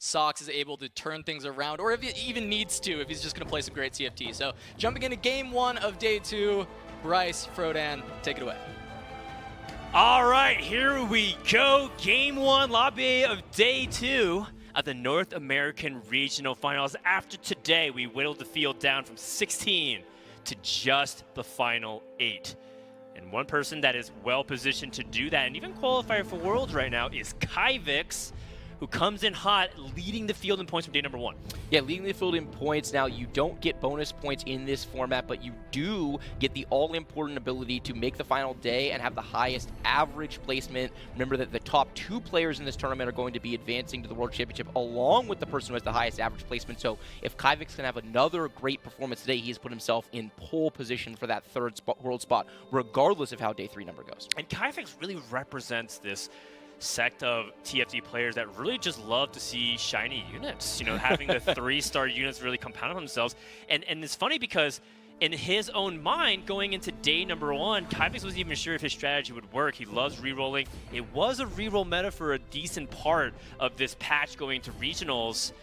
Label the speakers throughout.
Speaker 1: Sox is able to turn things around, or if he even needs to, if he's just going to play some great TFT. So jumping into game 1 of day 2, Bryce, Frodan, take it away.
Speaker 2: All right, here we go. Game 1, lobby of day 2 of the North American Regional Finals. After today, we whittled the field down from 16 to just the final 8. And one person that is well positioned to do that and even qualify for Worlds right now is Kyvix, who comes in hot, leading the field in points from day number 1.
Speaker 3: Yeah, leading the field in points. Now, you don't get bonus points in this format, but you do get the all-important ability to make the final day and have the highest average placement. Remember that the top 2 players in this tournament are going to be advancing to the World Championship along with the person who has the highest average placement. So if Kyvix can have another great performance today, he has put himself in pole position for that 3rd world spot, regardless of how day 3 number goes.
Speaker 2: And Kyvix really represents this sect of TFT players that really just love to see shiny units, you know, having the 3-star units really compound on themselves. And it's funny because in his own mind, going into day number 1, Kyvix wasn't even sure if his strategy would work. He loves rerolling. It was a reroll meta for a decent part of this patch going to regionals.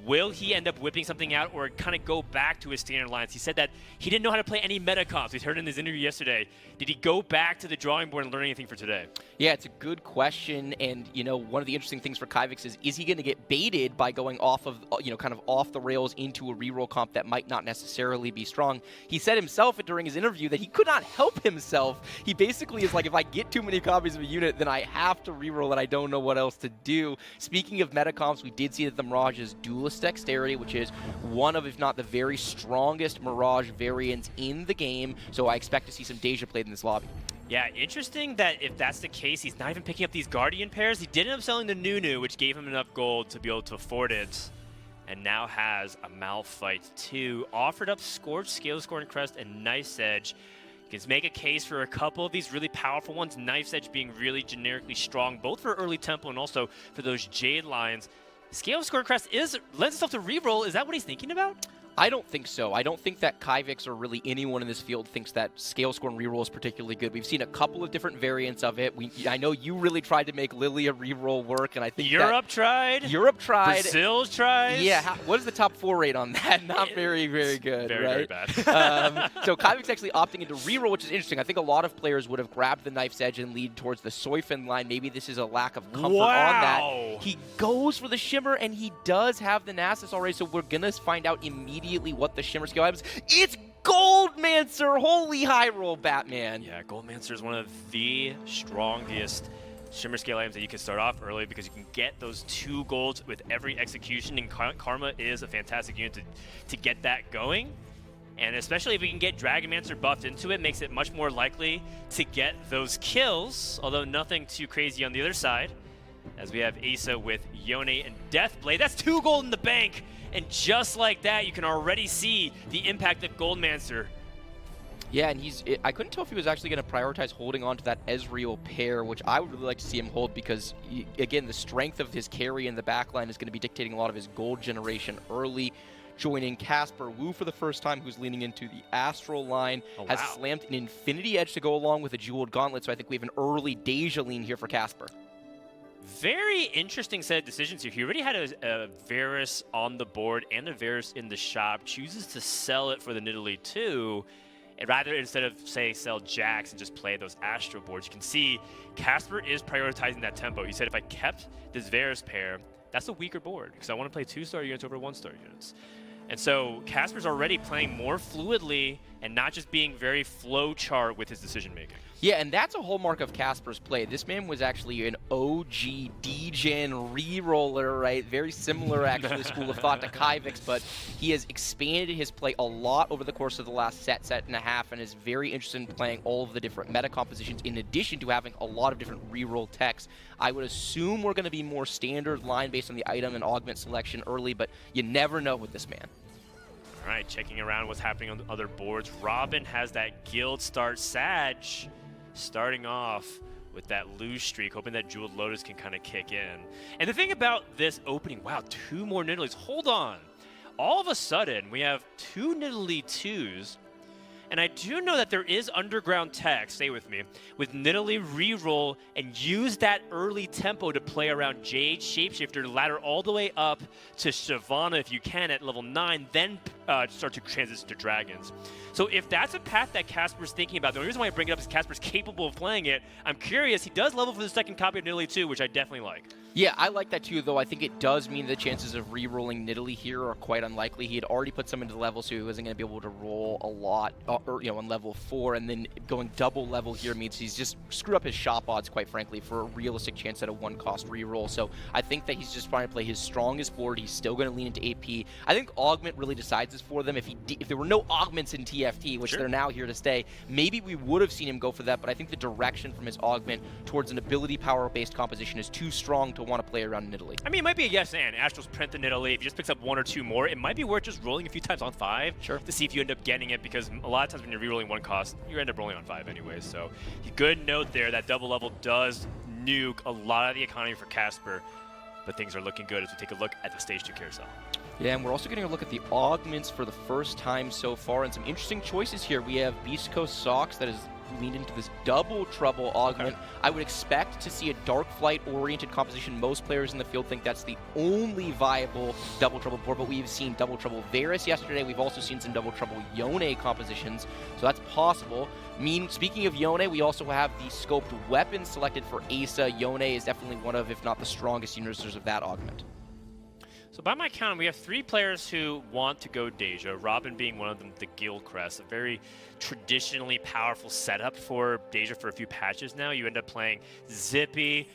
Speaker 2: Will he end up whipping something out or kind of go back to his standard lines? He said that he didn't know how to play any meta comps. We heard in his interview yesterday. Did he go back to the drawing board and learn anything for today?
Speaker 3: Yeah, it's a good question. And, you know, one of the interesting things for Kyvix is he going to get baited by going off of, you know, kind of off the rails into a reroll comp that might not necessarily be strong? He said himself during his interview that he could not help himself. He basically is like, if I get too many copies of a unit, then I have to reroll and I don't know what else to do. Speaking of meta comps, we did see that the Mirage is duelist dexterity, which is one of, if not the very strongest Mirage variants in the game. So I expect to see some Deja played in this lobby.
Speaker 2: Yeah, interesting that if that's the case, he's not even picking up these Guardian pairs. He did end up selling the Nunu, which gave him enough gold to be able to afford it. And now has a Malphite too. Offered up Scorch, Scale Scorn Crest, and Knife's Edge. You can make a case for a couple of these really powerful ones. Knife's Edge being really generically strong, both for early tempo and also for those Jade lines. Scale Scorn Crest lends itself to reroll. Is that what he's thinking about?
Speaker 3: I don't think so. I don't think that Kyvix or really anyone in this field thinks that Scale Scorn reroll is particularly good. We've seen a couple of different variants of it. I know you really tried to make Lilia reroll work, and I think
Speaker 2: Europe tried. Brazil's tried.
Speaker 3: Yeah. What is the top 4 rate on that? Not very, very good.
Speaker 2: Very,
Speaker 3: right?
Speaker 2: very bad.
Speaker 3: So Kyvix actually opting into reroll, which is interesting. I think a lot of players would have grabbed the Knife's Edge and lead towards the Soifin line. Maybe this is a lack of comfort on that. He goes for the Shimmer, and he does have the Nasus already, so we're going to find out immediately what the Shimmer skill happens. It's Goldmancer! Holy high roll, Batman!
Speaker 2: Yeah, Goldmancer is one of the strongest Shimmer scale items that you can start off early because you can get those 2 golds with every execution, and Karma is a fantastic unit to get that going. And especially if we can get Dragonmancer buffed into it, makes it much more likely to get those kills, although nothing too crazy on the other side. As we have Asa with Yone and Deathblade. That's 2 gold in the bank! And just like that, you can already see the impact of Goldmancer.
Speaker 3: Yeah, and I couldn't tell if he was actually going to prioritize holding on to that Ezreal pair, which I would really like to see him hold because, again, the strength of his carry in the backline is going to be dictating a lot of his gold generation early. Joining Casper Wu for the first time, who's leaning into the Astral line, has slammed an Infinity Edge to go along with a Jeweled Gauntlet, so I think we have an early Deja lean here for Casper.
Speaker 2: Very interesting set of decisions here. He already had a Varus on the board and a Varus in the shop. Chooses to sell it for the Nidalee 2. And rather, instead of, say, sell Jax and just play those Astro boards, you can see Casper is prioritizing that tempo. He said, if I kept this Varus pair, that's a weaker board because I want to play 2-star units over 1-star units. And so Casper's already playing more fluidly and not just being very flow chart with his decision making.
Speaker 3: Yeah, and that's a hallmark of Casper's play. This man was actually an OG D-Gen reroller, right? Very similar, actually, school of thought to Kyvix, but he has expanded his play a lot over the course of the last set and a half, and is very interested in playing all of the different meta compositions in addition to having a lot of different reroll techs. I would assume we're going to be more standard line based on the item and augment selection early, but you never know with this man.
Speaker 2: All right, checking around what's happening on the other boards. Robin has that guild start Sag, starting off with that lose streak, hoping that Jeweled Lotus can kind of kick in. And the thing about this opening, wow, 2 more Nidalees. Hold on. All of a sudden, we have 2 Nidalee 2s, And I do know that there is underground tech, stay with me, with Nidalee reroll and use that early tempo to play around Jade, Shapeshifter, ladder all the way up to Shyvana if you can at level 9, then start to transition to Dragons. So if that's a path that Casper's thinking about, the only reason why I bring it up is Casper's capable of playing it. I'm curious, he does level for the second copy of Nidalee too, which I definitely like.
Speaker 3: Yeah, I like that too, though I think it does mean the chances of re-rolling Nidalee here are quite unlikely. He had already put some into the level, so he wasn't going to be able to roll a lot, on level 4, and then going double level here means he's just screwed up his shop odds, quite frankly, for a realistic chance at a 1-cost re-roll. So I think that he's just trying to play his strongest board. He's still going to lean into AP. I think Augment really decides this for them. If there were no Augments in TFT, which they're now here to stay, maybe we would have seen him go for that, but I think the direction from his Augment towards an ability power-based composition is too strong to want to play around Nidalee.
Speaker 2: I mean, it might be a yes and. Astral's print the Nidalee. If he just picks up 1 or 2 more, it might be worth just rolling a few times on 5 to see if you end up getting it, because a lot of times when you're rerolling 1 cost, you end up rolling on 5 anyways. So good note there. That double level does nuke a lot of the economy for Casper, but things are looking good as we take a look at the Stage 2 carousel.
Speaker 3: Yeah, and we're also getting a look at the augments for the first time so far, and some interesting choices here. We have Beast Coast Socks that is leaned into this double trouble augment. I would expect to see a Dark Flight oriented composition. Most players in the field think that's the only viable double trouble board, but we've seen double trouble Varus yesterday. We've also seen some double trouble Yone compositions, so that's possible. Speaking of Yone, we also have the scoped weapon selected for Asa. Yone is definitely one of, if not the strongest users of that augment.
Speaker 2: So by my count, we have 3 players who want to go Deja, Robin being one of them, the Guild Crest, a very traditionally powerful setup for Deja for a few patches now. You end up playing Zippy,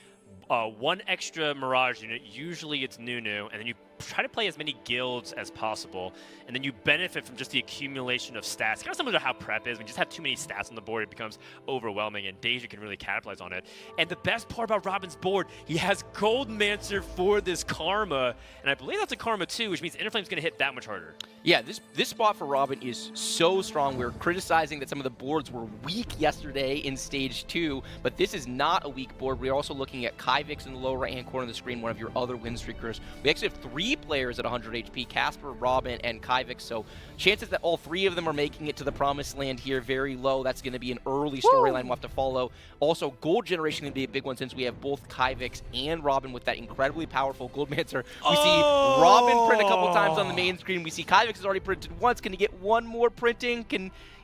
Speaker 2: 1 extra Mirage unit, usually it's Nunu, and then you try to play as many guilds as possible, and then you benefit from just the accumulation of stats. Kind of similar to how prep is. When you just have too many stats on the board, it becomes overwhelming, and Deja can really capitalize on it. And the best part about Robin's board, he has Goldmancer for this Karma, and I believe that's a Karma too, which means Interflame's going to hit that much harder.
Speaker 3: Yeah, this spot for Robin is so strong. We were criticizing that some of the boards were weak yesterday in Stage 2, but this is not a weak board. We're also looking at Kyvix in the lower right-hand corner of the screen, one of your other win streakers. We actually have 3 players at 100 HP, Casper, Robin, and Kyvix, so chances that all 3 of them are making it to the promised land here very low. That's going to be an early storyline we'll have to follow. Also, gold generation going to be a big one since we have both Kyvix and Robin with that incredibly powerful Goldmancer. We see Robin print a couple times on the main screen. We see Kyvix has already printed once. Can he get one more printing?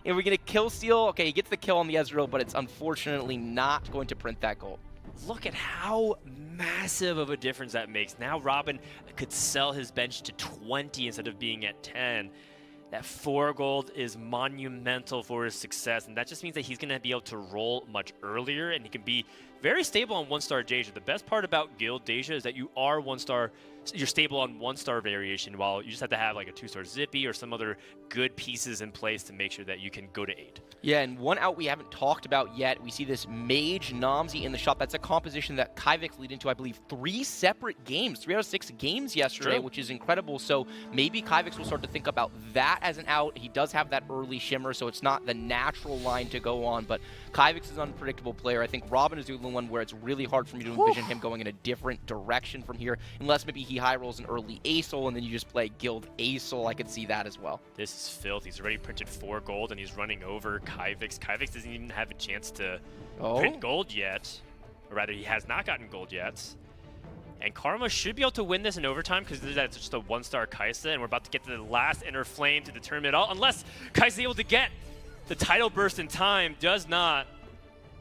Speaker 3: Are we going to kill steal? Okay, he gets the kill on the Ezreal, but it's unfortunately not going to print that gold.
Speaker 2: Look at how massive of a difference that makes. Now Robin could sell his bench to 20 instead of being at 10. That 4 gold is monumental for his success, and that just means that he's going to be able to roll much earlier, and he can be very stable on 1-star Deja. The best part about Guild Deja is that you are 1-star, you're stable on 1-star variation, while you just have to have like a 2-star Zippy or some other good pieces in place to make sure that you can go to 8.
Speaker 3: Yeah, and one out we haven't talked about yet, we see this Mage Namzi in the shop. That's a composition that Kyvix lead into, I believe, 3 separate games, 3 out of 6 games yesterday, which is incredible. So maybe Kyvix will start to think about that as an out. He does have that early shimmer, so it's not the natural line to go on, but Kyvix is an unpredictable player. I think Robin is the only one where it's really hard for me to envision him going in a different direction from here, unless maybe he high rolls an early Acel and then you just play Guild Acel. I could see that as well.
Speaker 2: This is filth. He's already printed 4 gold and he's running over Kyvix. Kyvix doesn't even have a chance to print gold yet, or rather he has not gotten gold yet. And Karma should be able to win this in overtime because that's just a 1-star Kaisa, and we're about to get to the last Inner Flame to determine it all, unless Kaisa's able to get the title burst in time. Does not.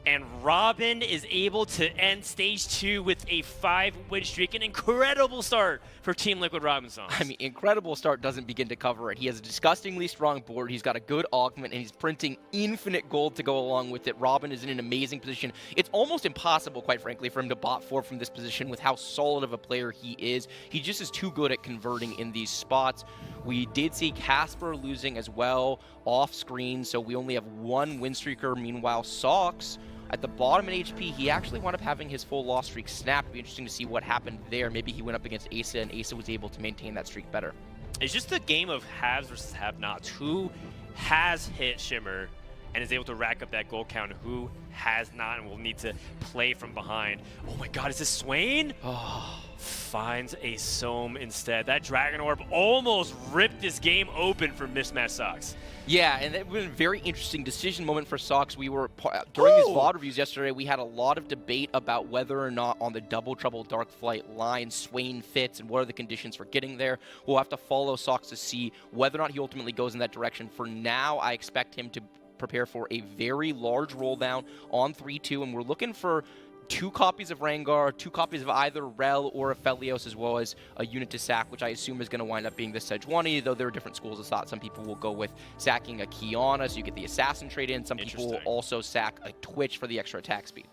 Speaker 2: And Robin is able to end Stage 2 with a 5-win streak. An incredible start for Team Liquid Robinsons.
Speaker 3: I mean, incredible start doesn't begin to cover it. He has a disgustingly strong board. He's got a good augment, and he's printing infinite gold to go along with it. Robin is in an amazing position. It's almost impossible, quite frankly, for him to bot 4 from this position with how solid of a player he is. He just is too good at converting in these spots. We did see Casper losing as well off screen, so we only have 1 win streaker. Meanwhile, Socks at the bottom in HP, he actually wound up having his full loss streak snapped. It'd be interesting to see what happened there. Maybe he went up against Asa, and Asa was able to maintain that streak better.
Speaker 2: It's just a game of haves versus have-nots. Who has hit Shimmer and is able to rack up that gold count. Who has not and will need to play from behind? Oh my god, is this Swain?
Speaker 3: Oh.
Speaker 2: Finds a Soam instead. That Dragon Orb almost ripped this game open for Mismatch Sox.
Speaker 3: Yeah, and it was a very interesting decision moment for Sox. We were, during these VOD reviews yesterday, we had a lot of debate about whether or not on the Double Trouble Dark Flight line Swain fits and what are the conditions for getting there. We'll have to follow Sox to see whether or not he ultimately goes in that direction. For now, I expect him to prepare for a very large roll down on 3-2, and we're looking for 2 copies of Rengar, 2 copies of either Rel or Aphelios, as well as a unit to sack, which I assume is going to wind up being the Sejuani, though there are different schools of thought. Some people will go with sacking a Kiana, so you get the Assassin trade in. Some people will also sack a Twitch for the extra attack speed.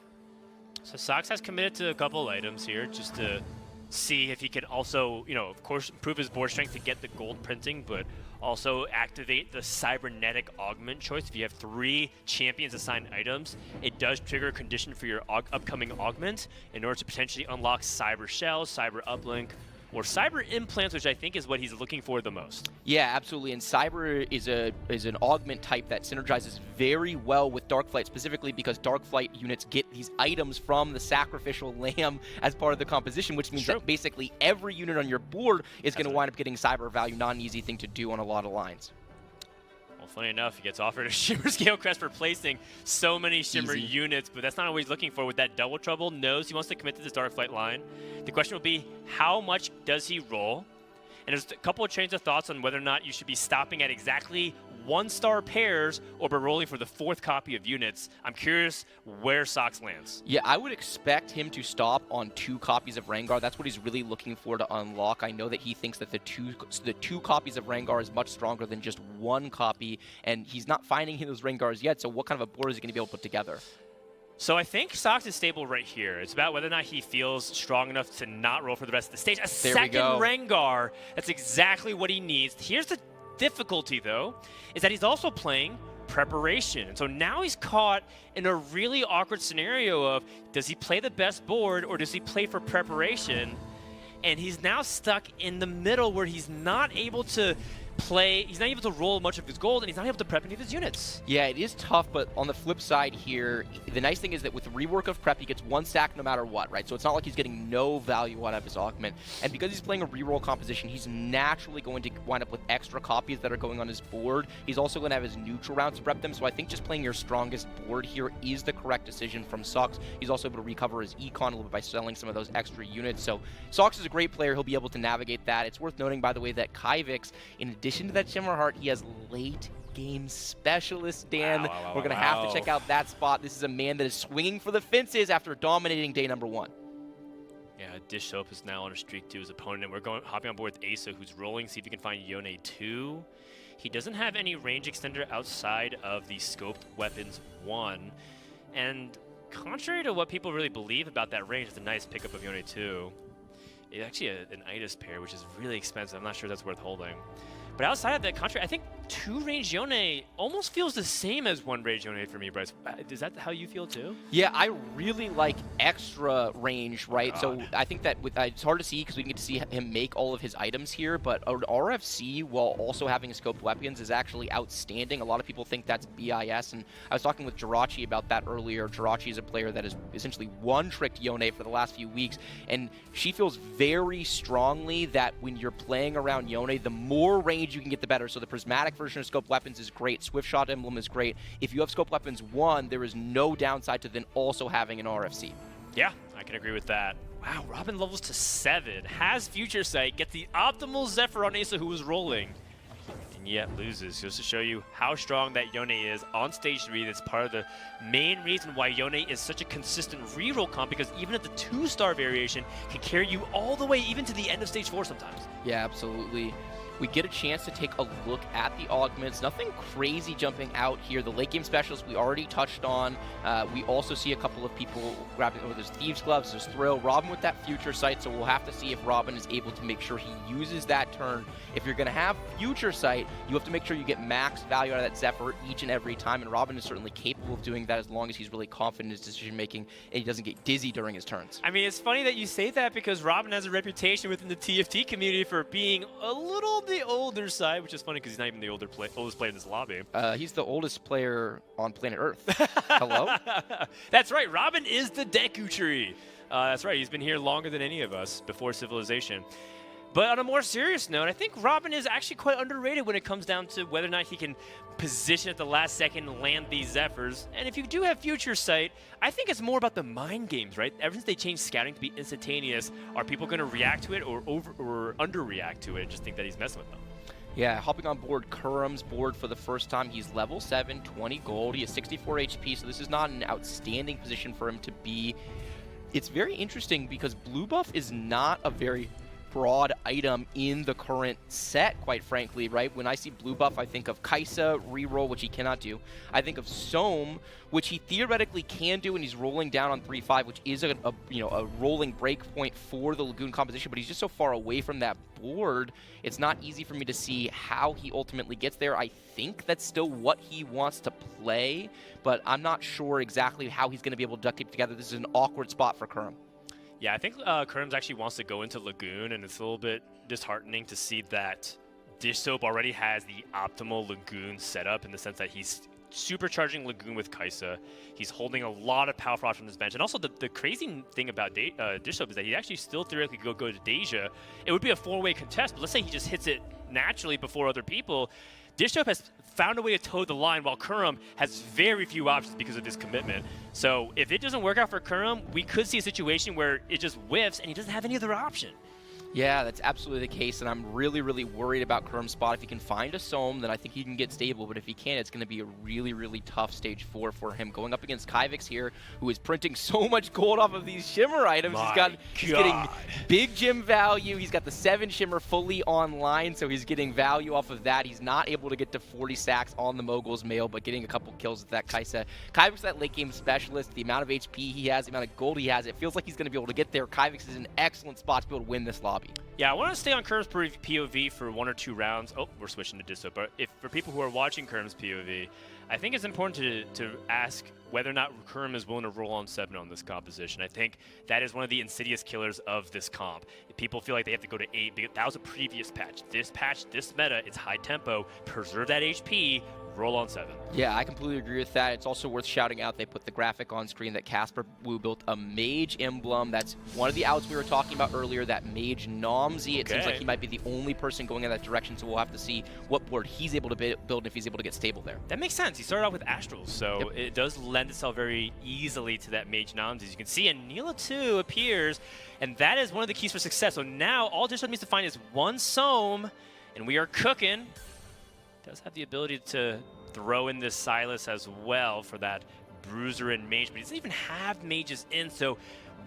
Speaker 2: So Sox has committed to a couple items here just to see if he can also, of course, improve his board strength to get the gold printing, but also activate the cybernetic augment choice. If you have 3 champions assigned items, it does trigger a condition for your upcoming augment in order to potentially unlock cyber shells, cyber uplink, or cyber implants, which I think is what he's looking for the most.
Speaker 3: Yeah, absolutely. And cyber is an augment type that synergizes very well with Darkflight, specifically because Darkflight units get these items from the sacrificial lamb as part of the composition, which means that basically every unit on your board is going to wind up getting cyber value. Not an easy thing to do on a lot of lines.
Speaker 2: Well, funny enough, he gets offered a Shimmer Scale Crest for placing so many Shimmer units, but that's not what he's looking for. With that Double Trouble, knows he wants to commit to this Darkflight line. The question will be, how much does he roll? And there's a couple of trains of thoughts on whether or not you should be stopping at exactly 1-star pairs or be rolling for the 4th copy of units. I'm curious where Sox lands.
Speaker 3: Yeah, I would expect him to stop on 2 copies of Rengar. That's what he's really looking for to unlock. I know that he thinks that the two copies of Rengar is much stronger than just 1 copy, and he's not finding those Rengars yet, so what kind of a board is he going to be able to put together?
Speaker 2: So I think Sox is stable right here. It's about whether or not he feels strong enough to not roll for the rest of the stage. A second Rengar. That's exactly what he needs. Here's the difficulty, though, is that he's also playing preparation. And so now he's caught in a really awkward scenario of, does he play the best board or does he play for preparation? And he's now stuck in the middle where he's not able to play, he's not able to roll much of his gold, and he's not able to prep any of his units.
Speaker 3: Yeah, it is tough, but on the flip side here, the nice thing is that with the rework of prep, he gets 1 sack no matter what, right? So it's not like he's getting no value out of his augment. And because he's playing a reroll composition, he's naturally going to wind up with extra copies that are going on his board. He's also going to have his neutral rounds to prep them, so I think just playing your strongest board here is the correct decision from Sox. He's also able to recover his econ a little bit by selling some of those extra units. So Sox is a great player. He'll be able to navigate that. It's worth noting, by the way, that Kyvix, in addition to that Shimmer Heart, he has late game specialist, Dan. We're going to have to check out that spot. This is a man that is swinging for the fences after dominating day number 1.
Speaker 2: Yeah, Dish Soap is now on a streak to his opponent, and we're hopping on board with Asa, who's rolling, see if he can find Yone 2. He doesn't have any range extender outside of the scoped weapons 1, and contrary to what people really believe about that range, it's a nice pickup of Yone 2. It's actually an Itis pair, which is really expensive. I'm not sure that's worth holding. But outside of that, contrary, I think 2 range Yone almost feels the same as 1 range Yone for me, Bryce. Is that how you feel too?
Speaker 3: Yeah, I really like extra range, right? So I think that it's hard to see because we can get to see him make all of his items here, but an RFC while also having scoped weapons is actually outstanding. A lot of people think that's BIS, and I was talking with Jirachi about that earlier. Jirachi is a player that has essentially one-tricked Yone for the last few weeks, and she feels very strongly that when you're playing around Yone, the more range you can get, the better. So the prismatic version of Scope Weapons is great. Swift Shot Emblem is great. If you have Scope Weapons 1, there is no downside to then also having an RFC.
Speaker 2: Yeah, I can agree with that. Wow, Robin levels to 7, has Future Sight, gets the optimal Zephyr on Asa, who was rolling, and yet loses. Just to show you how strong that Yone is on stage 3. That's part of the main reason why Yone is such a consistent reroll comp, because even at the 2-star variation, can carry you all the way even to the end of stage 4 sometimes.
Speaker 3: Yeah, absolutely. We get a chance to take a look at the augments. Nothing crazy jumping out here. The late game specialists we already touched on. We also see a couple of people grabbing, there's Thieves Gloves, there's Thrill. Robin with that Future Sight, so we'll have to see if Robin is able to make sure he uses that turn. If you're going to have Future Sight, you have to make sure you get max value out of that Zephyr each and every time, and Robin is certainly capable capable of doing that as long as he's really confident in his decision-making and he doesn't get dizzy during his turns.
Speaker 2: I mean, it's funny that you say that because Robin has a reputation within the TFT community for being a little on the older side, which is funny because he's not even the oldest player in this lobby.
Speaker 3: He's the oldest player on planet Earth. Hello?
Speaker 2: That's right. Robin is the Deku Tree. That's right. He's been here longer than any of us before Civilization. But on a more serious note, I think Robin is actually quite underrated when it comes down to whether or not he can position at the last second and land these Zephyrs. And if you do have Future Sight, I think it's more about the mind games, right? Ever since they changed scouting to be instantaneous, are people going to react to it or underreact to it and just think that he's messing with them?
Speaker 3: Yeah, hopping on board Kurum's board for the first time. He's level 7, 20 gold. He has 64 HP, so this is not an outstanding position for him to be. It's very interesting because blue buff is not a very broad item in the current set, quite frankly, right? When I see blue buff, I think of Kaisa, reroll, which he cannot do. I think of Soam, which he theoretically can do, and he's rolling down on 3-5, which is a rolling break point for the Lagoon composition, but he's just so far away from that board, it's not easy for me to see how he ultimately gets there. I think that's still what he wants to play, but I'm not sure exactly how he's going to be able to duct tape together. This is an awkward spot for Kurum.
Speaker 2: Yeah, I think Kurums actually wants to go into Lagoon, and it's a little bit disheartening to see that Dish Soap already has the optimal Lagoon setup in the sense that he's supercharging Lagoon with Kaisa. He's holding a lot of power frost from his bench. And also the crazy thing about Dish Soap is that he actually still theoretically could go to Deja. It would be a 4-way contest, but let's say he just hits it naturally before other people. Dish Soap has found a way to toe the line while Kurum has very few options because of his commitment. So if it doesn't work out for Kurum, we could see a situation where it just whiffs and he doesn't have any other option.
Speaker 3: Yeah, that's absolutely the case, and I'm really, really worried about Kurum's spot. If he can find a Soam, then I think he can get stable, but if he can't, it's going to be a really, really tough stage 4 for him. Going up against Kyvix here, who is printing so much gold off of these Shimmer items. He's getting big gem value. He's got the 7 Shimmer fully online, so he's getting value off of that. He's not able to get to 40 stacks on the Mogul's Mail, but getting a couple kills with that Kaisa. Kyvix, that late game specialist, the amount of HP he has, the amount of gold he has, it feels like he's going to be able to get there. Kyvix is an excellent spot to be able to win this lobby.
Speaker 2: Yeah, I want to stay on Kurum's POV for 1 or 2 rounds. Oh, we're switching to Disto. But for people who are watching Kurum's POV, I think it's important to ask whether or not Kurum is willing to roll on 7 on this composition. I think that is one of the insidious killers of this comp. People feel like they have to go to 8. That was a previous patch. This patch, this meta, it's high tempo. Preserve that HP. Roll on 7.
Speaker 3: Yeah, I completely agree with that. It's also worth shouting out, they put the graphic on screen that Casper Wu built a Mage emblem. That's one of the outs we were talking about earlier, that Mage Nomsy. It seems like he might be the only person going in that direction, so we'll have to see what board he's able to build and if he's able to get stable there.
Speaker 2: That makes sense. He started out with Astrals, so it does lend itself very easily to that Mage Nomsy. As you can see, and Neela 2 appears, and that is one of the keys for success. So now all Dish needs to find is 1 Soam, and we are cooking. Does have the ability to throw in this Silas as well for that Bruiser and Mage, but he doesn't even have Mages in, so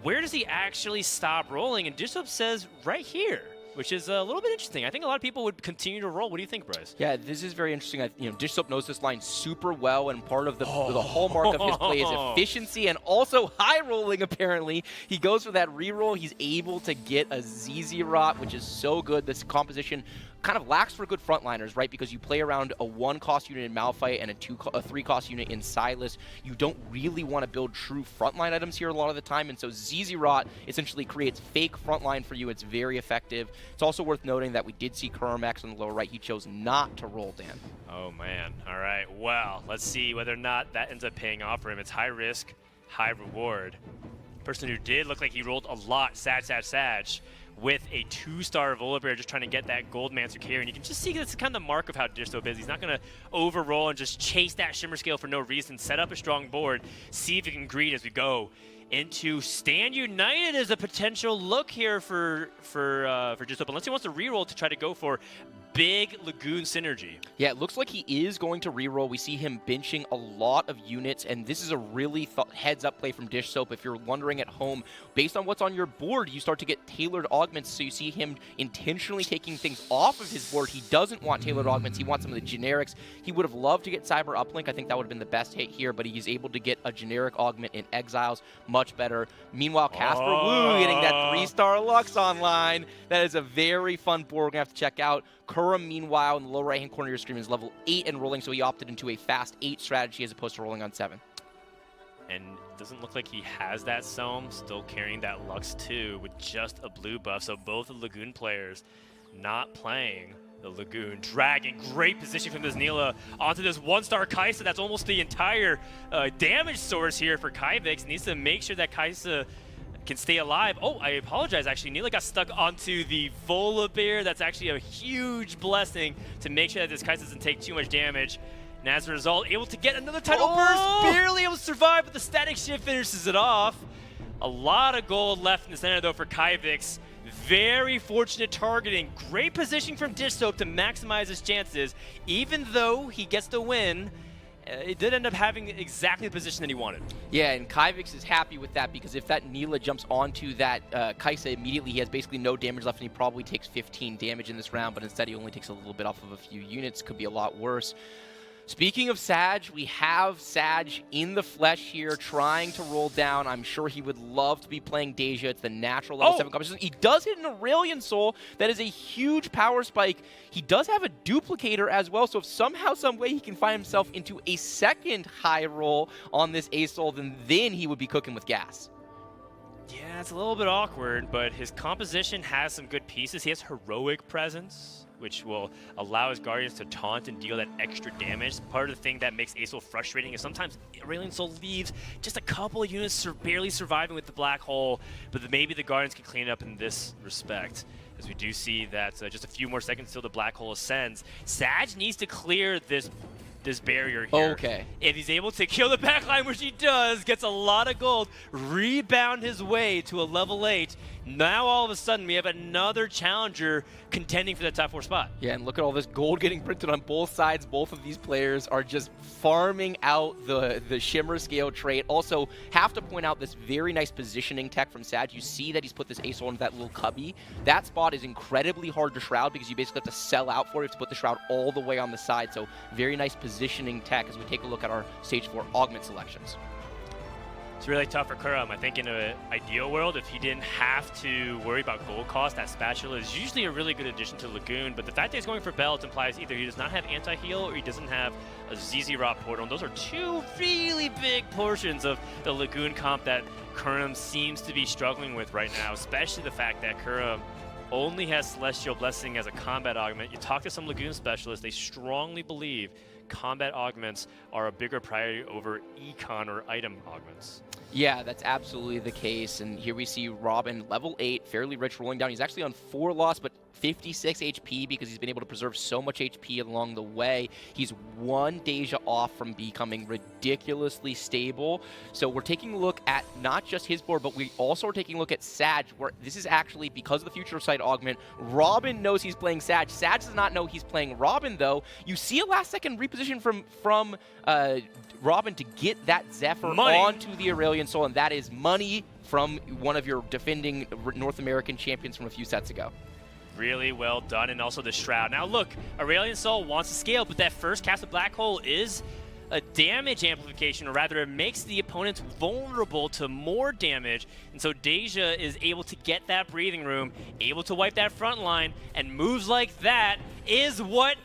Speaker 2: where does he actually stop rolling? And Dish says right here, which is a little bit interesting. I think a lot of people would continue to roll. What do you think, Bryce?
Speaker 3: Yeah, this is very interesting. Dish Soap knows this line super well, and part of the hallmark of his play is efficiency and also high rolling, apparently. He goes for that reroll. He's able to get a ZZ Rot, which is so good. This composition kind of lacks for good frontliners, right? Because you play around a 1-cost unit in Malphite and a 3-cost unit in Silas. You don't really want to build true frontline items here a lot of the time, and so ZZ Rot essentially creates fake frontline for you. It's very effective. It's also worth noting that we did see Kurmax on the lower right. He chose not to roll, Dan.
Speaker 2: Oh, man. All right. Well, let's see whether or not that ends up paying off for him. It's high risk, high reward. Person who did look like he rolled a lot, Sag, with a 2-star Volibear, just trying to get that Gold Mancer carry. And you can just see that's kind of the mark of how Dish Soap is. He's not going to overroll and just chase that Shimmer Scale for no reason. Set up a strong board, see if he can greed as we go into Stand United as a potential look here for Dish Soap, unless he wants to reroll to try to go for big Lagoon synergy.
Speaker 3: Yeah, it looks like he is going to reroll. We see him benching a lot of units, and this is a really heads-up play from Dish Soap. If you're wondering at home, based on what's on your board, you start to get tailored augments, so you see him intentionally taking things off of his board. He doesn't want tailored augments. He wants some of the generics. He would have loved to get Cyber Uplink. I think that would have been the best hit here, but he's able to get a generic augment in Exiles. Much better. Meanwhile, Casper Wu getting that 3-star Lux online. That is a very fun board we're going to have to check out. Kurum, meanwhile, in the lower right-hand corner of your screen is level 8 and rolling, so he opted into a fast 8 strategy as opposed to rolling on 7.
Speaker 2: and it doesn't look like he has that Soam, still carrying that Lux 2 with just a blue buff. So both the Lagoon players not playing the Lagoon. Dragon, great position from this Neela onto this one-star Kai'Sa. That's almost the entire damage source here for Kyvix. Needs to make sure that Kai'Sa can stay alive. Oh, I apologize, actually. Neela got stuck onto the Volibear. That's actually a huge blessing to make sure that this Kai'Sa doesn't take too much damage. And as a result, able to get another tidal burst, barely able to survive, but the static shift finishes it off. A lot of gold left in the center, though, for Kyvix. Very fortunate targeting. Great positioning from Dish Soap to maximize his chances. Even though he gets the win, it did end up having exactly the position that he wanted.
Speaker 3: Yeah, and Kyvix is happy with that because if that Neela jumps onto that Kai'Sa immediately, he has basically no damage left and he probably takes 15 damage in this round, but instead he only takes a little bit off of a few units. Could be a lot worse. Speaking of Sag, we have Sag in the flesh here trying to roll down. I'm sure he would love to be playing Deja. It's the natural level 7 competition. He does hit an Aurelion Soul. That is a huge power spike. He does have a duplicator as well, so if somehow, some way he can find himself into a second high roll on this A-Soul, then he would be cooking with gas.
Speaker 2: Yeah, it's a little bit awkward, but his composition has some good pieces. He has Heroic Presence, which will allow his Guardians to taunt and deal that extra damage. Part of the thing that makes A-Soul frustrating is sometimes Aurelion Soul leaves just a couple of units barely surviving with the Black Hole, but maybe the Guardians can clean it up in this respect. As we do see that just a few more seconds till the Black Hole ascends. Sag needs to clear this barrier here.
Speaker 3: Okay.
Speaker 2: If he's able to kill the backline, which he does, gets a lot of gold, rebound his way to a level 8. Now all of a sudden we have another challenger contending for that top 4 spot.
Speaker 3: Yeah, and look at all this gold getting printed on both sides. Both of these players are just farming out the Shimmer Scale trait. Also, have to point out this very nice positioning tech from Sag. You see that he's put this A-Soul into that little cubby. That spot is incredibly hard to shroud because you basically have to sell out for it. You have to put the shroud all the way on the side. So very nice positioning tech as we take a look at our Stage 4 augment selections.
Speaker 2: It's really tough for Kuram. I think in an ideal world, if he didn't have to worry about gold cost, that spatula is usually a really good addition to Lagoon. But the fact that he's going for Belt implies either he does not have anti-heal or he doesn't have a ZZ Rot portal. And those are two really big portions of the Lagoon comp that Kuram seems to be struggling with right now, especially the fact that Kuram only has Celestial Blessing as a combat augment. You talk to some Lagoon specialists, they strongly believe combat augments are a bigger priority over econ or item augments.
Speaker 3: Yeah, that's absolutely the case. And here we see Robin, level 8, fairly rich, rolling down. He's actually on 4 loss, but 56 HP because he's been able to preserve so much HP along the way. He's 1 Deja off from becoming ridiculously stable. So we're taking a look at not just his board, but we also are taking a look at Sag, where this is actually, because of the Future Sight augment, Robin knows he's playing Sag. Sag does not know he's playing Robin, though. You see a last-second reposition from Robin to get that Zephyr onto the Aurelion Soul, and that is money from one of your defending North American champions from a few sets ago.
Speaker 2: Really well done, and also the Shroud. Now look, Aurelion Soul wants to scale, but that first cast of Black Hole is a damage amplification, or rather it makes the opponents vulnerable to more damage, and so Deja is able to get that breathing room, able to wipe that front line, and moves like that is what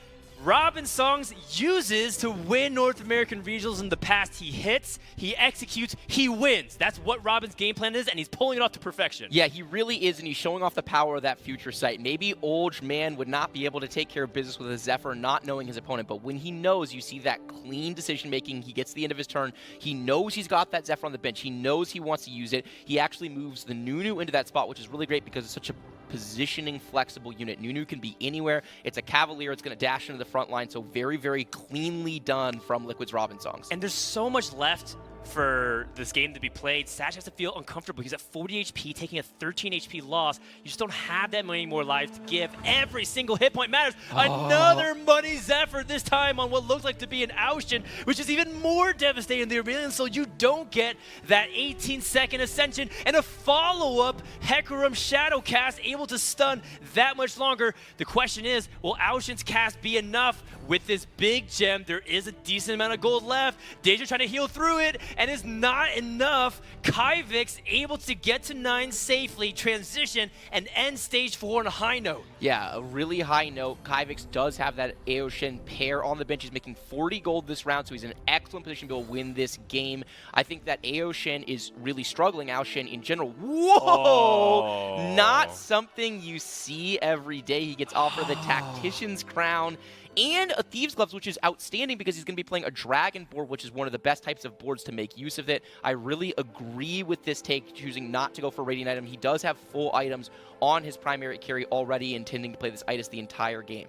Speaker 2: Robin Songs uses to win North American regionals in the past. He hits, he executes, he wins. That's what Robin's game plan is, and he's pulling it off to perfection. Yeah,
Speaker 3: he really is, and he's showing off the power of that Future Sight. Maybe Olge Man would not be able to take care of business with a Zephyr not knowing his opponent, but when he knows, you see that clean decision-making. He gets to the end of his turn. He knows he's got that Zephyr on the bench. He knows he wants to use it. He actually moves the Nunu into that spot, which is really great because it's such a positioning flexible unit. Nunu can be anywhere. It's a Cavalier. It's going to dash into the front line. So very, very cleanly done from Liquid's Robin Songs.
Speaker 2: And there's so much left for this game to be played. Sag has to feel uncomfortable. He's at 40 HP, taking a 13 HP loss. You just don't have that many more lives to give. Every single hit point matters. Another money Zephyr, this time on what looks like to be an Oushin, which is even more devastating than the Aurelion, so you don't get that 18-second ascension and a follow-up Hecarim Shadow cast able to stun that much longer. The question is, will Oushin's cast be enough? With this big gem, there is a decent amount of gold left. Deja trying to heal through it, and is not enough. Kyvix able to get to 9 safely, transition, and end stage 4 on a high note.
Speaker 3: Yeah, a really high note. Kyvix does have that Aoshin pair on the bench. He's making 40 gold this round, so he's in an excellent position to be able to win this game. I think that Aoshin is really struggling. Aoshin in general. Whoa!
Speaker 2: Oh.
Speaker 3: Not something you see every day. He gets offered the Tactician's Crown and a Thieves' Gloves, which is outstanding because he's going to be playing a Dragon board, which is one of the best types of boards to make use of it. I really agree with this take, choosing not to go for Radiant item. He does have full items on his primary carry already, intending to play this itis the entire game.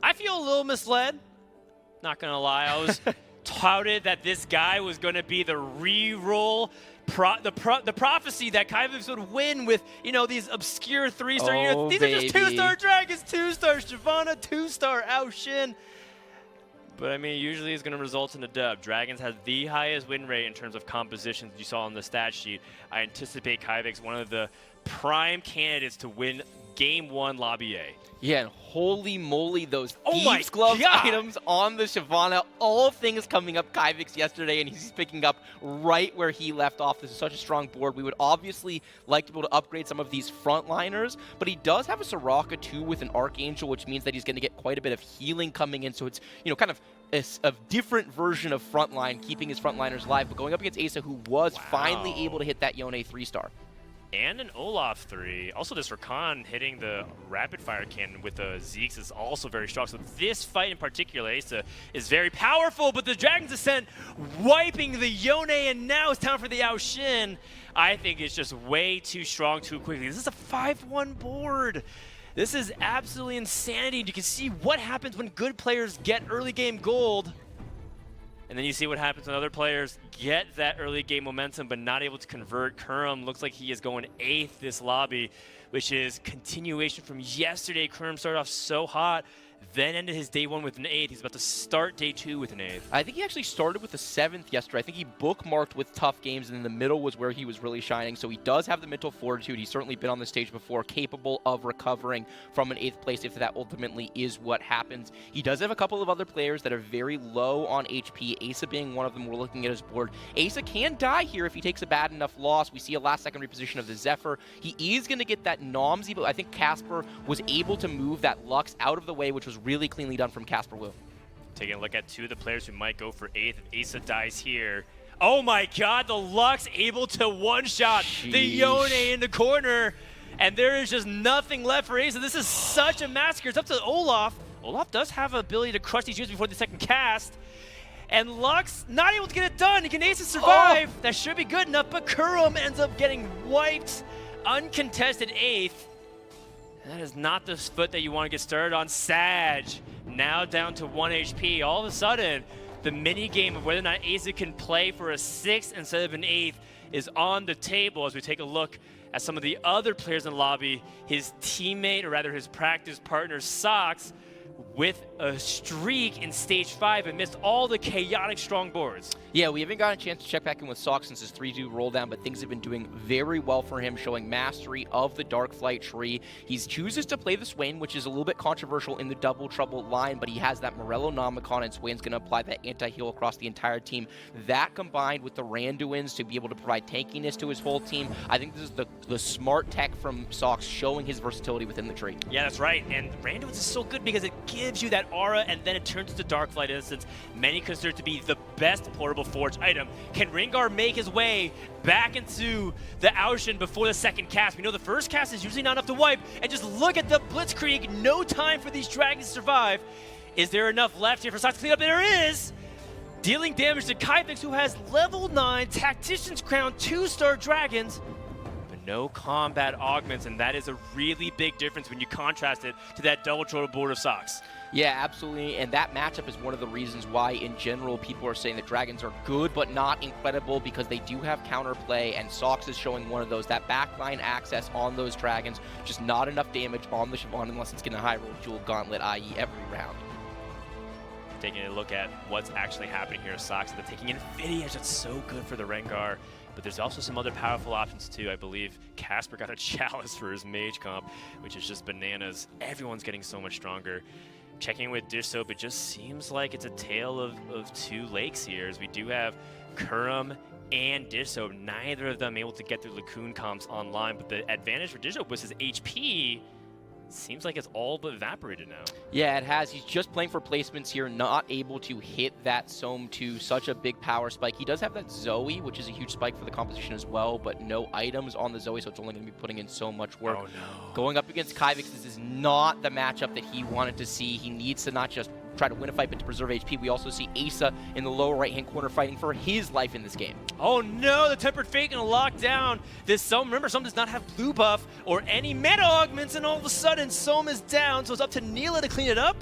Speaker 2: I feel a little misled. Not going to lie. I was touted that this guy was going to be the re-roll, the prophecy that Kyvix would win with, you know, these obscure 3-star units. These are just 2-star Dragons, 2-star Shyvana, 2-star Aoshin. But I mean, usually it's going to result in a dub. Dragons has the highest win rate in terms of compositions you saw on the stat sheet. I anticipate Kyvix one of the prime candidates to win Game 1 Lobby A.
Speaker 3: Yeah, and holy moly, those Thieves' Gloves items on the Shyvana. All things coming up Kyvix yesterday, and he's picking up right where he left off. This is such a strong board. We would obviously like to be able to upgrade some of these frontliners, but he does have a Soraka too with an Archangel, which means that he's going to get quite a bit of healing coming in. So it's, you know, kind of a different version of frontline, keeping his frontliners alive, but going up against Asa, who was finally able to hit that Yone 3-star.
Speaker 2: And an Olaf 3. Also, this Rakan hitting the rapid fire cannon with the Zeeks is also very strong. So this fight in particular, Asa, is very powerful, but the Dragon's Ascent wiping the Yone, and now it's time for the Aoshin. I think it's just way too strong too quickly. This is a 5-1 board. This is absolutely insanity. You can see what happens when good players get early game gold. And then you see what happens when other players get that early game momentum but not able to convert. Kurum looks like he is going 8th this lobby, which is continuation from yesterday. Kurum started off so hot, then ended his day 1 with an 8th. He's about to start day 2 with an 8th.
Speaker 3: I think he actually started with the 7th yesterday. I think he bookmarked with tough games, and in the middle was where he was really shining. So he does have the mental fortitude. He's certainly been on the stage before, capable of recovering from an 8th place if that ultimately is what happens. He does have a couple of other players that are very low on HP, Asa being one of them. We're looking at his board. Asa can die here if he takes a bad enough loss. We see a last second reposition of the Zephyr. He is going to get that Nomsy, but I think Casper was able to move that Lux out of the way, which was really cleanly done from Casper Will.
Speaker 2: Taking a look at 2 of the players who might go for 8th if Asa dies here. Oh my god, the Lux able to one-shot the Yone in the corner, and there is just nothing left for Asa. This is such a massacre. It's up to Olaf. Olaf does have an ability to crush these units before the second cast, and Lux not able to get it done. Can Asa survive? That should be good enough, but Kurum ends up getting wiped. Uncontested 8th. That is not the foot that you want to get started on. Sag, now down to 1 HP. All of a sudden, the mini game of whether or not Asa can play for a 6th instead of an 8th is on the table as we take a look at some of the other players in the lobby. His teammate, or rather his practice partner, Sox, with a streak in stage 5 amidst all the chaotic strong boards.
Speaker 3: Yeah, we haven't gotten a chance to check back in with Sox since his 3-2 roll down, but things have been doing very well for him, showing mastery of the Dark Flight tree. He chooses to play the Swain, which is a little bit controversial in the Double Trouble line, but he has that Morello Nomicon, and Swain's going to apply that anti-heal across the entire team. That combined with the Randuins to be able to provide tankiness to his whole team, I think this is the smart tech from Sox, showing his versatility within the tree.
Speaker 2: Yeah, that's right, and Randuins is so good because it gives you that aura, and then it turns into Dark Flight instance. Many consider it to be the best portable forge item. Can Rengar make his way back into the Aoshin before the second cast? We know the first cast is usually not enough to wipe, and just look at the Blitzkrieg. No time for these dragons to survive. Is there enough left here for Sox to clean up? There is! Dealing damage to Kyvix, who has level 9 Tactician's Crown 2-star dragons, but no combat augments, and that is a really big difference when you contrast it to that double trouble board of Sox.
Speaker 3: Yeah, absolutely, and that matchup is one of the reasons why, in general, people are saying that Dragons are good but not incredible, because they do have counterplay, and Sox is showing one of those. That backline access on those Dragons, just not enough damage on the Shyvana unless it's going to high roll Jewel Gauntlet, i.e. every round.
Speaker 2: Taking a look at what's actually happening here at Sox, they're taking Infinity, that's so good for the Rengar. But there's also some other powerful options too. I believe Casper got a Chalice for his Mage comp, which is just bananas. Everyone's getting so much stronger. checking with Dish Soap, it just seems like it's a tale of two lakes here, as we do have Kurum and Dish Soap, neither of them able to get their Lacoon comps online, but the advantage for Dish Soap was his HP. Seems like it's all but evaporated now.
Speaker 3: Yeah, it has. He's just playing for placements here, not able to hit that Soam 2, such a big power spike. He does have that Zoe, which is a huge spike for the composition as well, but no items on the Zoe, so it's only going to be putting in so much work.
Speaker 2: Oh, no.
Speaker 3: Going up against Kyvix, this is not the matchup that he wanted to see. He needs to not just try to win a fight, but to preserve HP. We also see Asa in the lower right-hand corner fighting for his life in this game.
Speaker 2: Oh no, the Tempered Fate gonna lock down this Soam. Remember, Soam does not have blue buff or any meta augments, and all of a sudden, Soam is down, so it's up to Neela to clean it up.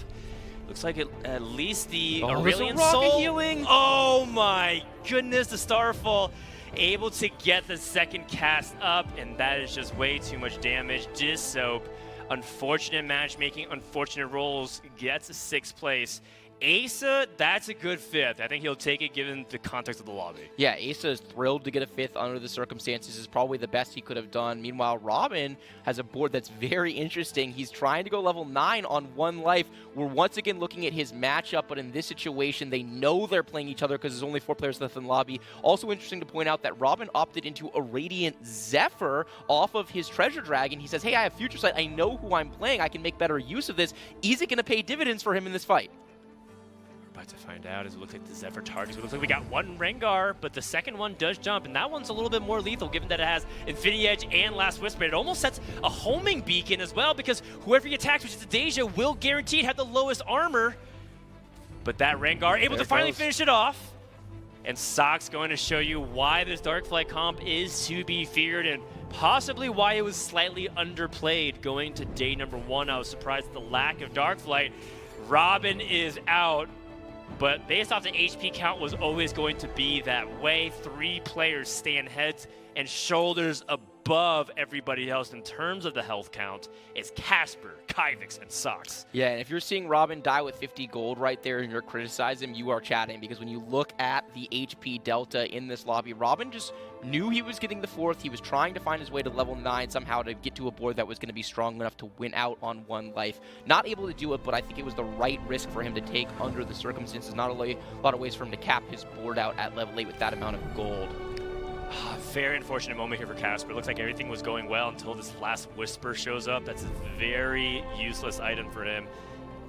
Speaker 2: Looks like at least the Aurelion Soul.
Speaker 3: Healing.
Speaker 2: Oh my goodness, the Starfall able to get the second cast up, and that is just way too much damage. Dish Soap, unfortunate matchmaking, unfortunate rolls, gets a 6th place. Asa, that's a good 5th. I think he'll take it given the context of the lobby.
Speaker 3: Yeah, Asa is thrilled to get a 5th under the circumstances. Is probably the best he could have done. Meanwhile, Robin has a board that's very interesting. He's trying to go level 9 on 1 life. We're once again looking at his matchup, but in this situation, they know they're playing each other because there's only 4 players left in the lobby. Also interesting to point out that Robin opted into a Radiant Zephyr off of his Treasure Dragon. He says, hey, I have Future Sight. I know who I'm playing. I can make better use of this. Is it going to pay dividends for him in this fight?
Speaker 2: About to find out as it looks like the Zephyr targets. It looks like we got 1 Rengar, but the second one does jump, and that one's a little bit more lethal given that it has Infinity Edge and Last Whisper. It almost sets a homing beacon as well, because whoever he attacks, which is the Deja, will guaranteed have the lowest armor. But that Rengar able to finally finish it off. And Sock's going to show you why this Darkflight comp is to be feared, and possibly why it was slightly underplayed going to day number 1. I was surprised at the lack of Darkflight. Robin is out. But based off the HP count was always going to be that way. 3 players stand heads and shoulders above everybody else in terms of the health count. It's Casper, Kyvix, and Sox.
Speaker 3: Yeah, and if you're seeing Robin die with 50 gold right there and you're criticizing him, you are chatting, because when you look at the HP delta in this lobby, Robin just knew he was getting the 4th. He was trying to find his way to level 9 somehow to get to a board that was going to be strong enough to win out on 1 life. Not able to do it, but I think it was the right risk for him to take under the circumstances. Not a lot of ways for him to cap his board out at level 8 with that amount of gold.
Speaker 2: Very unfortunate moment here for Casper. Looks like everything was going well until this Last Whisper shows up. That's a very useless item for him.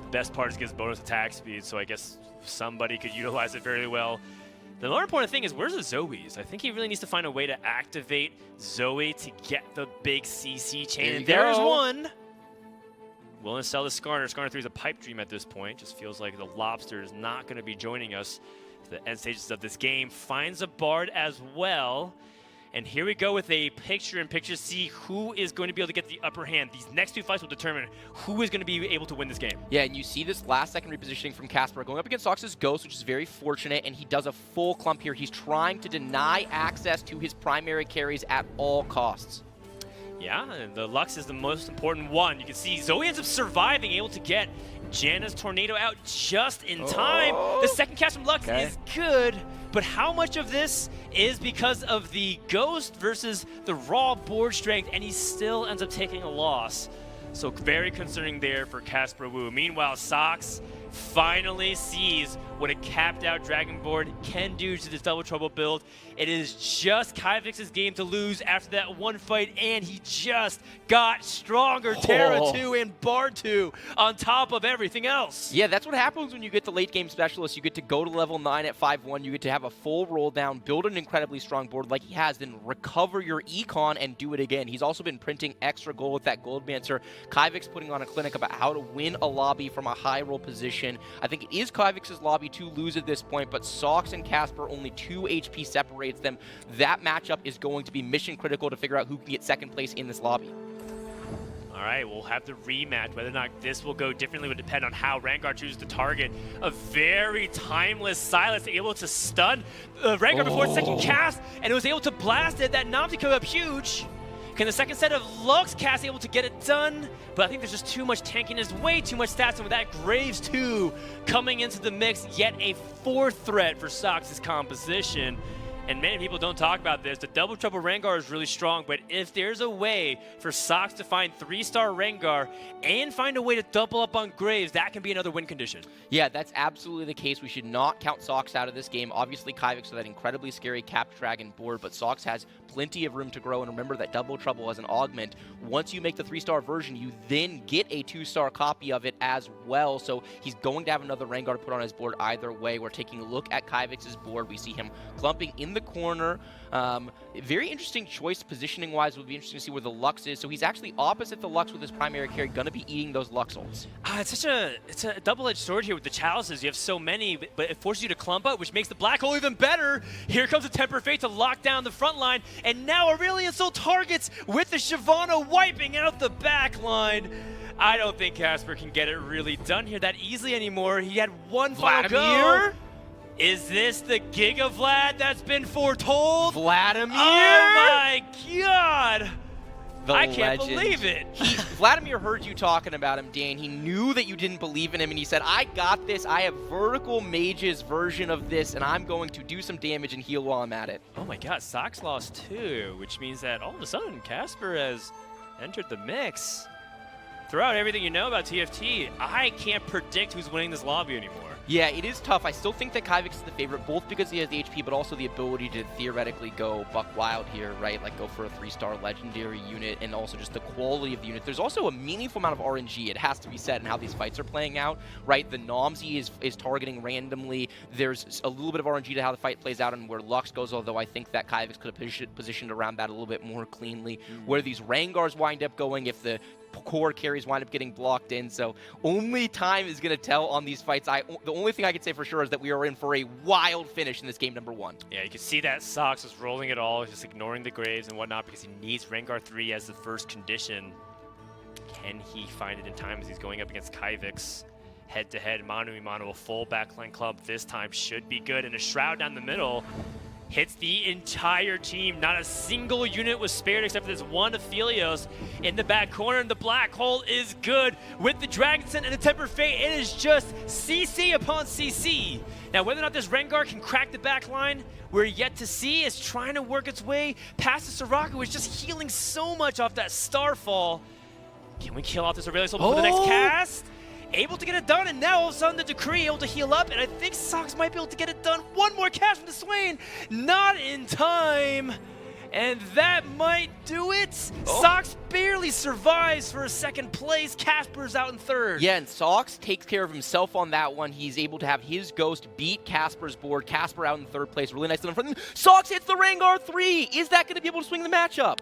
Speaker 2: The best part is it gives bonus attack speed, so I guess somebody could utilize it very well. The more important thing is, where's the Zoes? I think he really needs to find a way to activate Zoe to get the big CC chain. And there's one. Willing to sell the Skarner. Skarner 3 is a pipe dream at this point. Just feels like the Lobster is not going to be joining us. The end stages of this game. Finds a Bard as well. And here we go with a picture-in-picture. See who is going to be able to get the upper hand. These next 2 fights will determine who is going to be able to win this game.
Speaker 3: Yeah, and you see this last-second repositioning from Casper going up against Sox's Ghost, which is very fortunate, and he does a full clump here. He's trying to deny access to his primary carries at all costs.
Speaker 2: Yeah, and the Lux is the most important one. You can see Zoe ends up surviving, able to get Janna's Tornado out just in time. The second cast from Lux is good, but how much of this is because of the Ghost versus the raw board strength, and he still ends up taking a loss. So very concerning there for Casper Wu. Meanwhile, Sox finally sees what a capped out Dragon board can do to this Double Trouble build. It is just Kyvix's game to lose after that 1 fight, and he just got stronger. Terra 2 and Bard 2 on top of everything else.
Speaker 3: Yeah, that's what happens when you get the late game specialist. You get to go to level 9 at 5-1. You get to have a full roll down, build an incredibly strong board like he has, then recover your econ and do it again. He's also been printing extra gold with that Goldmancer. Kyvix putting on a clinic about how to win a lobby from a high roll position. I think it is Kyvix's lobby to lose at this point, but Sox and Casper, only 2 HP separates them. That matchup is going to be mission critical to figure out who can get second place in this lobby.
Speaker 2: All right, we'll have the rematch. Whether or not this will go differently would depend on how Rengar chooses to target. A very timeless Silas able to stun Rengar before its second cast, and it was able to blast it. That Namzi come up huge. Can the second set of Lux cast able to get it done? But I think there's just too much tankiness, way too much stats, and with that Graves 2 coming into the mix, yet a 4th threat for Sox's composition. and many people don't talk about this, the Double Trouble Rengar is really strong, but if there's a way for Sox to find 3-star Rengar and find a way to double up on Graves, that can be another win condition.
Speaker 3: Yeah, that's absolutely the case. We should not count Sox out of this game. Obviously, Kyvix with that incredibly scary Capped Dragon board, but Sox has plenty of room to grow, and remember that Double Trouble as an augment, once you make the 3-star version, you then get a 2-star copy of it as well, so he's going to have another Rengar to put on his board either way. We're taking a look at Kyvix's board. We see him clumping in the corner. Very interesting choice positioning-wise. It would be interesting to see where the Lux is. So he's actually opposite the Lux with his primary carry, going to be eating those Lux ults.
Speaker 2: It's a double-edged sword here with the chalices. You have so many, but it forces you to clump up, which makes the black hole even better. Here comes the Temper Fate to lock down the front line, and now Aurelion Sol targets with the Shyvana wiping out the back line. I don't think Casper can get it really done here that easily anymore. He had one final go. Is this the Giga Vlad that's been foretold?
Speaker 3: Vladimir!
Speaker 2: Oh my god! I can't
Speaker 3: legend.
Speaker 2: believe it.
Speaker 3: Vladimir heard you talking about him, Dan. He knew that you didn't believe in him, and he said, I got this. I have Vertical Mage's version of this, and I'm going to do some damage and heal while I'm at it.
Speaker 2: Oh my god, Sox lost 2, which means that all of a sudden Casper has entered the mix. Throughout everything you know about TFT, I can't predict who's winning this lobby anymore.
Speaker 3: Yeah, it is tough. I still think that Kyvix is the favorite, both because he has the HP, but also the ability to theoretically go buck wild here, right? Like go for a 3-star legendary unit, and also just the quality of the unit. There's also a meaningful amount of RNG, it has to be said, in how these fights are playing out, right? The Nomsy is targeting randomly. There's a little bit of RNG to how the fight plays out and where Lux goes, although I think that Kyvix could have positioned around that a little bit more cleanly. Where these Rengars wind up going, if the core carries wind up getting blocked in, so only time is going to tell on these fights. The only thing I can say for sure is that we are in for a wild finish in this game number 1.
Speaker 2: Yeah, you can see that Sox is rolling it all, just ignoring the Graves and whatnot because he needs Rengar 3 as the first condition. Can he find it in time as he's going up against Kyvix? Head-to-head, mano-a-mano, a full backline club this time should be good, and a Shroud down the middle hits the entire team. Not a single unit was spared except for this one Aphelios in the back corner, and the black hole is good with the Dragonson and the Temper Fate. It is just CC upon CC. Now, whether or not this Rengar can crack the back line, we're yet to see. It's trying to work its way past the Soraka, who is just healing so much off that Starfall. Can we kill off this Aurelion Sol before the next cast? Able to get it done, and now all of a sudden the Decree able to heal up, and I think Sox might be able to get it done. One more cast from the Swain, not in time, and that might do it. Sox barely survives for a second place. Casper's out in third.
Speaker 3: Yeah, and Sox takes care of himself on that one. He's able to have his Ghost beat Casper's board. Casper out in third place, really nice in front of him. Sox hits the Rengar 3. Is that going to be able to swing the matchup?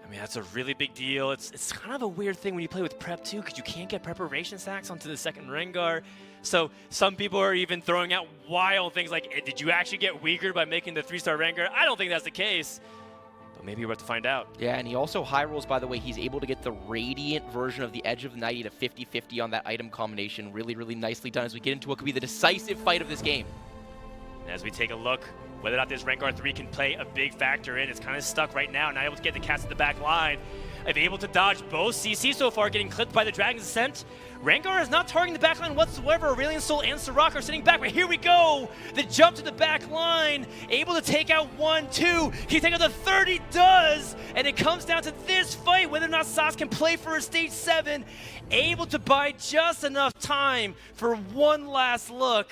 Speaker 2: I mean, that's a really big deal. It's kind of a weird thing when you play with prep too, because you can't get preparation stacks onto the second Rengar. So some people are even throwing out wild things like, did you actually get weaker by making the 3-star Rengar? I don't think that's the case, but maybe we're about to find out. Yeah,
Speaker 3: and he also high rolls, by the way. He's able to get the Radiant version of the Edge of the Night to 50-50 on that item combination. Really, really nicely done as we get into what could be the decisive fight of this game.
Speaker 2: And as we take a look, whether or not this Rengar 3 can play a big factor in. It's kind of stuck right now, not able to get the cast at the back line. Able to dodge both CC so far, getting clipped by the Dragon's Ascent. Rengar is not targeting the back line whatsoever. Aurelion Sol and Soraka are sitting back, but here we go! The jump to the back line, able to take out 1, 2. Can he take out the third? He does! And it comes down to this fight, whether or not Sox can play for a stage 7. Able to buy just enough time for one last look.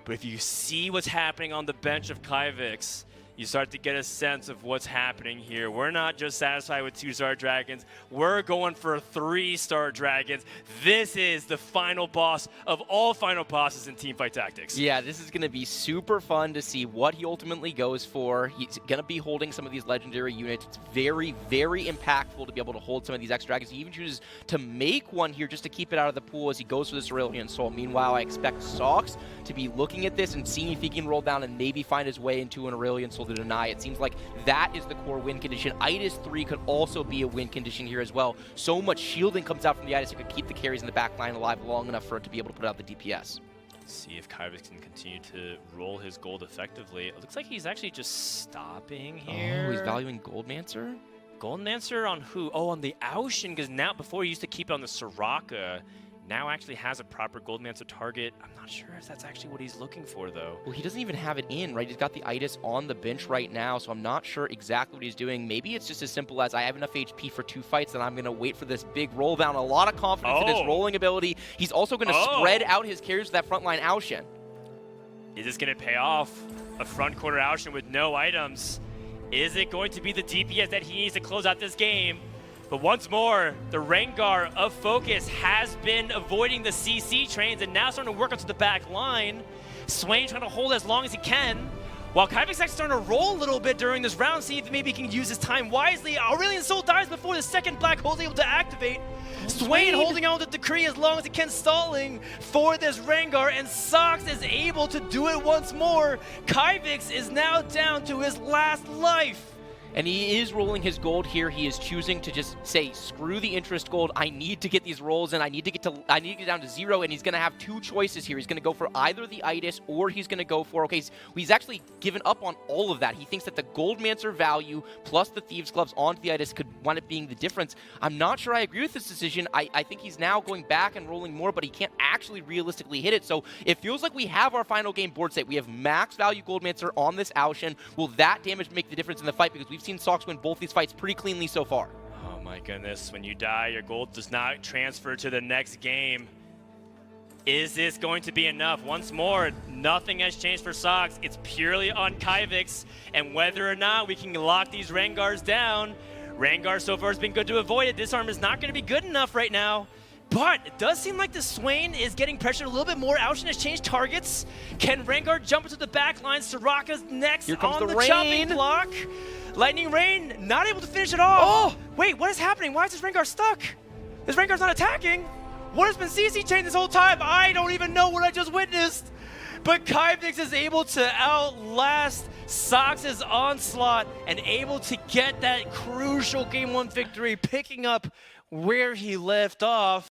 Speaker 2: But if you see what's happening on the bench of Kyvix, you start to get a sense of what's happening here. We're not just satisfied with 2-star dragons. We're going for 3-star dragons. This is the final boss of all final bosses in Teamfight Tactics.
Speaker 3: Yeah, this is going to be super fun to see what he ultimately goes for. He's going to be holding some of these legendary units. It's very, very impactful to be able to hold some of these X dragons. He even chooses to make one here just to keep it out of the pool as he goes for this Aurelion Sol. Meanwhile, I expect Sox to be looking at this and seeing if he can roll down and maybe find his way into an Aurelion Sol to deny. It seems like that is the core win condition. Itis 3 could also be a win condition here as well. So much shielding comes out from the Itis, it could keep the carries in the back line alive long enough for it to be able to put out the DPS.
Speaker 2: Let's see if Kyvix can continue to roll his gold effectively. It looks like he's actually just stopping here.
Speaker 3: Oh, he's valuing Goldmancer?
Speaker 2: Goldmancer on who? Oh, on the Aushin, because now before he used to keep it on the Soraka. now actually has a proper Goldmancer target. I'm not sure if that's actually what he's looking for, though.
Speaker 3: Well, he doesn't even have it in, right? He's got the Itis on the bench right now, so I'm not sure exactly what he's doing. Maybe it's just as simple as I have enough HP for 2 fights and I'm going to wait for this big roll down. A lot of confidence in his rolling ability. He's also going to spread out his carries with that frontline Aoshin.
Speaker 2: Is this going to pay off? A front quarter Aoshin with no items. Is it going to be the DPS that he needs to close out this game? But once more, the Rengar of Focus has been avoiding the CC trains and now starting to work onto the back line. Swain trying to hold as long as he can, while Kyvix actually starting to roll a little bit during this round, see if maybe he can use his time wisely. Aurelion Soul dies before the second Black Hole is able to activate. Swain holding on to the Decree as long as he can, stalling for this Rengar, and Sox is able to do it once more. Kyvix is now down to his last life.
Speaker 3: And he is rolling his gold here. He is choosing to just say, screw the interest gold. I need to get these rolls in. I need to get down to 0. And he's going to have 2 choices here. He's going to go for either the Itis or he's going to go for, okay, he's actually given up on all of that. He thinks that the Goldmancer value plus the Thieves Gloves onto the Itis could wind up being the difference. I'm not sure I agree with this decision. I think he's now going back and rolling more, but he can't actually realistically hit it. So it feels like we have our final game board state. We have max value Goldmancer on this Aoshin. Will that damage make the difference in the fight? Because we've seen Sox win both these fights pretty cleanly so far.
Speaker 2: Oh my goodness, when you die, your gold does not transfer to the next game. Is this going to be enough? Once more, nothing has changed for Sox. It's purely on Kyvix, and whether or not we can lock these Rengars down. Rengar so far has been good to avoid it. Disarm is not going to be good enough right now. But it does seem like the Swain is getting pressured a little bit more. Aoshin has changed targets. Can Rengar jump into the back line? Soraka's next
Speaker 3: Here comes
Speaker 2: on
Speaker 3: the
Speaker 2: the chopping block. Lightning Rain not able to finish it off. Oh! Wait, what is happening? Why is this Rengar stuck? This Rengar's not attacking. What has been CC chained this whole time? I don't even know what I just witnessed. But Kyvix is able to outlast Sox's onslaught and able to get that crucial Game 1 victory, picking up where he left off.